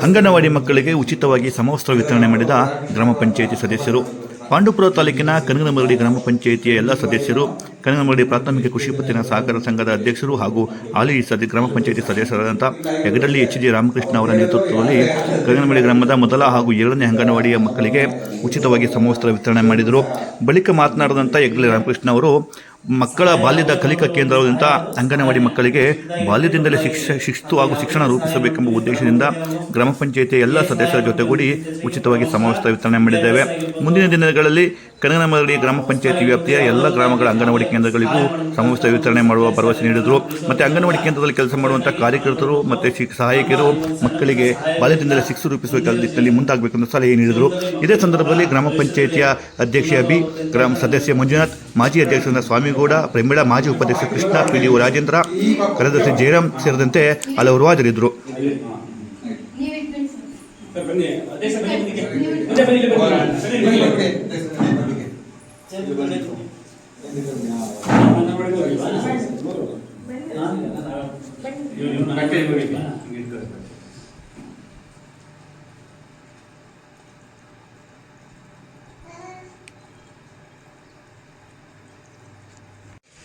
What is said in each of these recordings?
ಅಂಗನವಾಡಿ ಮಕ್ಕಳಿಗೆ ಉಚಿತವಾಗಿ ಸಮವಸ್ತ್ರ ವಿತರಣೆ ಮಾಡಿದ ಗ್ರಾಮ ಪಂಚಾಯಿತಿ ಸದಸ್ಯರು. ಪಾಂಡವಪುರ ತಾಲೂಕಿನ ಕನಗನಮರಡಿ ಗ್ರಾಮ ಪಂಚಾಯಿತಿಯ ಎಲ್ಲ ಸದಸ್ಯರು, ಕನಗನಮರಡಿ ಪ್ರಾಥಮಿಕ ಕೃಷಿ ಪತ್ತಿನ ಸಹಕಾರ ಸಂಘದ ಅಧ್ಯಕ್ಷರು ಹಾಗೂ ಹಾಲಿ ಗ್ರಾಮ ಪಂಚಾಯಿತಿ ಸದಸ್ಯರಾದಂಥ ಹೆಗಡಳ್ಳಿ ಎಚ್ ಜಿ ರಾಮಕೃಷ್ಣ ಅವರ ನೇತೃತ್ವದಲ್ಲಿ ಕನಗನಮರಡಿ ಗ್ರಾಮದ ಮೊದಲ ಹಾಗೂ 7ನೇ ಅಂಗನವಾಡಿಯ ಮಕ್ಕಳಿಗೆ ಉಚಿತವಾಗಿ ಸಮವಸ್ತ್ರ ವಿತರಣೆ ಮಾಡಿದರು. ಬಳಿಕ ಮಾತನಾಡಿದಂಥ ಹೆಗಡಳ್ಳಿ ರಾಮಕೃಷ್ಣ ಅವರು, ಮಕ್ಕಳ ಬಾಲ್ಯದ ಕಲಿಕಾ ಕೇಂದ್ರವಾದಂಥ ಅಂಗನವಾಡಿ ಮಕ್ಕಳಿಗೆ ಬಾಲ್ಯದಿಂದಲೇ ಶಿಸ್ತು ಹಾಗೂ ಶಿಕ್ಷಣ ರೂಪಿಸಬೇಕೆಂಬ ಉದ್ದೇಶದಿಂದ ಗ್ರಾಮ ಪಂಚಾಯಿತಿಯ ಎಲ್ಲ ಸದಸ್ಯರ ಜೊತೆಗೂಡಿ ಉಚಿತವಾಗಿ ಸಮವಸ್ತ್ರ ವಿತರಣೆ ಮಾಡಿದ್ದೇವೆ. ಮುಂದಿನ ದಿನಗಳಲ್ಲಿ ಕನಗನಮರಡಿ ಗ್ರಾಮ ಪಂಚಾಯಿತಿ ವ್ಯಾಪ್ತಿಯ ಎಲ್ಲ ಗ್ರಾಮಗಳ ಅಂಗನವಾಡಿ ಕೇಂದ್ರಗಳಿಗೂ ಸಮವಸ್ತ್ರ ವಿತರಣೆ ಮಾಡುವ ಭರವಸೆ ನೀಡಿದರು. ಮತ್ತು ಅಂಗನವಾಡಿ ಕೇಂದ್ರದಲ್ಲಿ ಕೆಲಸ ಮಾಡುವಂಥ ಕಾರ್ಯಕರ್ತರು ಮತ್ತು ಸಹಾಯಕಿಯರು ಮಕ್ಕಳಿಗೆ ಬಾಲ್ಯದಿಂದಲೇ ಶಿಸ್ತು ರೂಪಿಸುವ ನಿಟ್ಟಿನಲ್ಲಿ ಮುಂದಾಗಬೇಕೆಂದು ಸಲಹೆ ನೀಡಿದರು. ಇದೇ ಸಂದರ್ಭದಲ್ಲಿ ಗ್ರಾಮ ಪಂಚಾಯಿತಿಯ ಅಧ್ಯಕ್ಷೆ ಅಭಿ, ಗ್ರಾಮ ಸದಸ್ಯ ಮಂಜುನಾಥ್, ಮಾಜಿ ಅಧ್ಯಕ್ಷರಾದ ಸ್ವಾಮಿಗೌಡ, ಪ್ರಮೀಳಾ, ಮಾಜಿ ಉಪಾಧ್ಯಕ್ಷ ಕೃಷ್ಣ, ಪಿಡಿಒ ರಾಜೇಂದ್ರ, ಕಾರ್ಯದರ್ಶಿ ಜಯರಾಮ್ ಸೇರಿದಂತೆ ಹಲವರು ಹಾಜರಿದ್ದರು.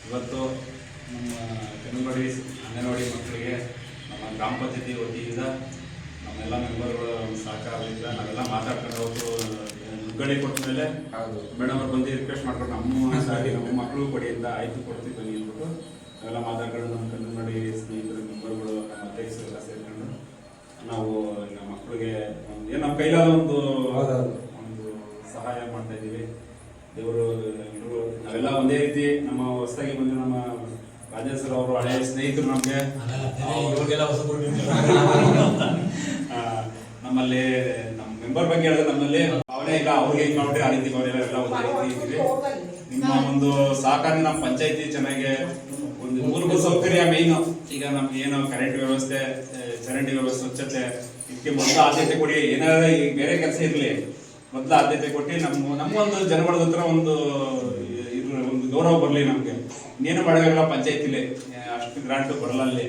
ಇವತ್ತು ನಮ್ಮ ಕನಗನಮರಡಿ ಅಂಗನವಾಡಿ ಮಕ್ಕಳಿಗೆ ನಮ್ಮ ಗ್ರಾಮ ಪಂಚಾಯತಿ ವತಿಯಿಂದ ನಮ್ಮೆಲ್ಲ ಮೆಂಬರ್ಗಳ ಸಹಕಾರದಿಂದ ನಾವೆಲ್ಲ ಮಾತಾಡ್ಕೊಂಡು ಅವತ್ತು ನುಗ್ಗಡೆ ಕೊಟ್ಟ ಮೇಲೆ ಮೇಡಮ್ ಅವ್ರು ಬಂದು ರಿಕ್ವೆಸ್ಟ್ ಮಾಡ್ಕೊಂಡು ನಮ್ಮ ಸಾರಿ ನಮ್ಮ ಮಕ್ಕಳು ಕೊಡಿ ಅಂತ ಆಯ್ತು ಕೊಡ್ತೀವಿ ಬನ್ನಿ ಅಂದ್ಬಿಟ್ಟು ನಾವೆಲ್ಲ ಮಾತಾಡ್ಕೊಂಡು ನಮ್ಮ ಕನಗನಮರಡಿ ಸ್ನೇಹಿತರು ಮೆಂಬರ್ಗಳು ನಮ್ಮ ಅಧ್ಯಕ್ಷರು ಎಲ್ಲ ಸೇರ್ಕೊಂಡು ನಾವು ನಮ್ಮ ಮಕ್ಕಳಿಗೆ ಏನು ನಮ್ಮ ಕೈಲಾದ ಒಂದು ಸಹಾಯ ಮಾಡ್ತಾ ಇದ್ದೀವಿ. ದೇವರು ನಾವೆಲ್ಲ ಒಂದೇ ರೀತಿ ನಮ್ಮ ಹೊಸದಾಗಿ ಬಂದು ನಮ್ಮ ರಾಜೇಶ್ವರ ಅವರು ಹಳೆಯ ಸ್ನೇಹಿತರು ನಮಗೆ ನಮ್ಮಲ್ಲಿ ನಮ್ಮ ಮೆಂಬರ್ ಬಗ್ಗೆ ಹೇಳಿದ್ರೆ ನಮ್ಮಲ್ಲಿ ಅವನೇ ಇಲ್ಲ ಅವ್ರಿಗೆ ಇದು ಮಾಡ್ಬಿಟ್ಟು ಆ ರೀತಿ ಅವರೆಲ್ಲ ಎಲ್ಲ ಒಂದೇ ರೀತಿ ಇದ್ದೀವಿ. ನಿಮ್ಮ ಒಂದು ಸಹಕಾರ ನಮ್ಮ ಪಂಚಾಯತಿ ಚೆನ್ನಾಗಿ ಒಂದು ಮೂಲಭೂತ ಸೌಕರ್ಯ ಮೇಯ್ನು. ಈಗ ನಮ್ಗೆ ಏನೋ ಕರೆಂಟ್ ವ್ಯವಸ್ಥೆ, ಚರಂಡಿ ವ್ಯವಸ್ಥೆ, ಸ್ವಚ್ಛತೆ ಇದಕ್ಕೆ ಮೊದಲು ಆದ್ಯತೆ ಕೊಡಿ. ಏನಾದ್ರು ಈಗ ಬೇರೆ ಕೆಲಸ ಇರಲಿ ಮೊದಲು ಆದ್ಯತೆ ಕೊಟ್ಟು ನಮ್ಮೊಂದು ಜನಗಳ ಹತ್ರ ಒಂದು ಗೌರವ ಬರಲಿ. ನಮ್ಗೆ ಇನ್ನೇನು ಮಾಡೋಲ್ಲ ಪಂಚಾಯತಿಲಿ ಅಷ್ಟು ಗ್ರಾಂಟ್ ಬರಲ್ಲ ಅಲ್ಲಿ.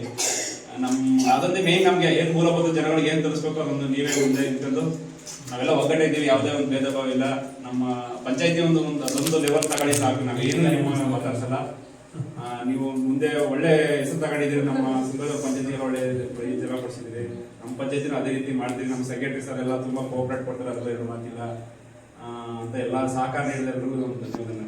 ಅದೊಂದೇ ಮೇನ್ ನಮ್ಗೆ ಏನ್ ಮೂಲಭೂತ ಜನಗಳಿಗೆ ಏನ್ ತರಿಸ್ಬೇಕು ಅದೊಂದು ನೀವೇ ಮುಂದೆ ನಿಂತ್ಕೊಂಡು ನಾವೆಲ್ಲ ಒಗ್ಗಟ್ಟೆ ಇದ್ದೀವಿ. ಯಾವುದೇ ಒಂದು ಭೇದ ಭಾವ ಇಲ್ಲ. ನಮ್ಮ ಪಂಚಾಯತಿ ಅದೊಂದು ಲೆವೆಲ್ ತಗೊಳ್ಳಿ ಸಾಕು. ನಾವೇನು ನಿಮ್ಮ ಮಾತಾಡ್ಸಲ್ಲ. ನೀವು ಮುಂದೆ ಒಳ್ಳೆ ಹೆಸರು ತಗೊಂಡಿದ್ದೀರಿ. ನಮ್ಮ ಸಿಂಗಲ್ ಪಂಚಾಯತಿಗೆ ಒಳ್ಳೆ ಜನ ಕೊಡಿಸಿದ್ದೀರಿ. ನಮ್ಮ ಪಂಚಾಯತಿನ ಅದೇ ರೀತಿ ಮಾಡ್ತೀವಿ. ನಮ್ಮ ಸೆಕ್ರೆಟರಿ ಸರ್ ಎಲ್ಲ ತುಂಬಾ ಕೋಆಪರೇಟ್ ಕೊಡ್ತಾರೆ, ಅದೆಲ್ಲ ಏನು ಮಾತಿಲ್ಲ ಅಂತ ಎಲ್ಲ ಸಹಕಾರ ನೀಡಿದ ಎಲ್ರಿಗೂ ಒಂದು ಧನ್ಯವಾದ.